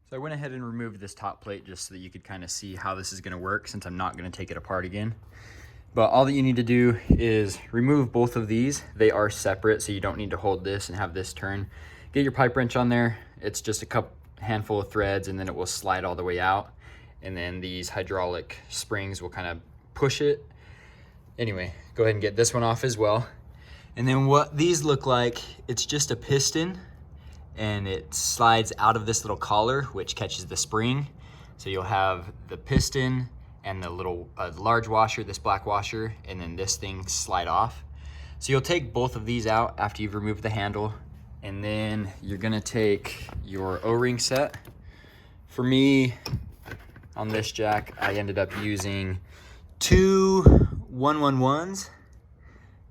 So I went ahead and removed this top plate just so that you could kind of see how this is going to work, since I'm not going to take it apart again. But all that you need to do is remove both of these. They are separate, so you don't need to hold this and have this turn. Get your pipe wrench on there. It's just a handful of threads, and then it will slide all the way out. And then these hydraulic springs will kind of push it. Anyway, go ahead and get this one off as well. And then what these look like, it's just a piston, and it slides out of this little collar, which catches the spring. So you'll have the piston and the little large washer, this black washer, and then this thing slide off. So you'll take both of these out after you've removed the handle, and then you're gonna take your O-ring set. For me, on this jack, I ended up using 2 111s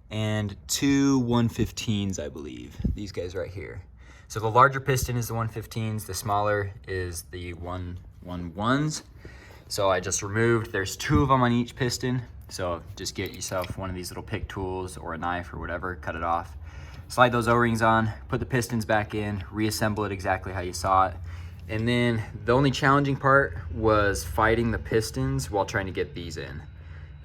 and 2 115s, I believe. These guys right here. So the larger piston is the 115s, the smaller is the 111s. So I just removed, there's 2 of them on each piston. So just get yourself one of these little pick tools or a knife or whatever, cut it off. Slide those O-rings on, put the pistons back in, reassemble it exactly how you saw it. And then the only challenging part was fighting the pistons while trying to get these in.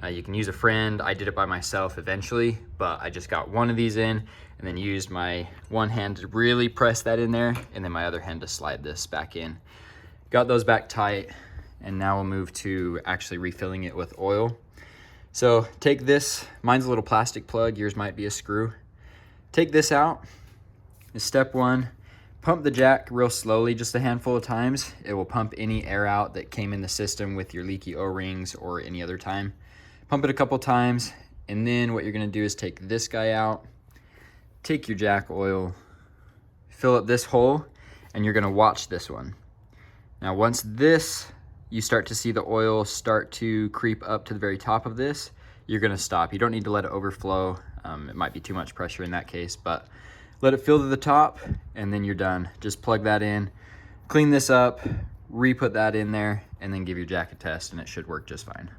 You can use a friend. I did it by myself eventually, but I just got one of these in and then used my one hand to really press that in there, and then my other hand to slide this back in. Got those back tight, and now we'll move to actually refilling it with oil. So take this, mine's a little plastic plug, yours might be a screw. Take this out. Step 1, pump the jack real slowly, just a handful of times. It will pump any air out that came in the system with your leaky O-rings or any other time. Pump it a couple times, and then what you're gonna do is take this guy out, take your jack oil, fill up this hole, and you're gonna watch this one. Now once you start to see the oil start to creep up to the very top of this, you're gonna stop. You don't need to let it overflow. It might be too much pressure in that case, but let it fill to the top, and then you're done. Just plug that in, clean this up, re-put that in there, and then give your jack a test, and it should work just fine.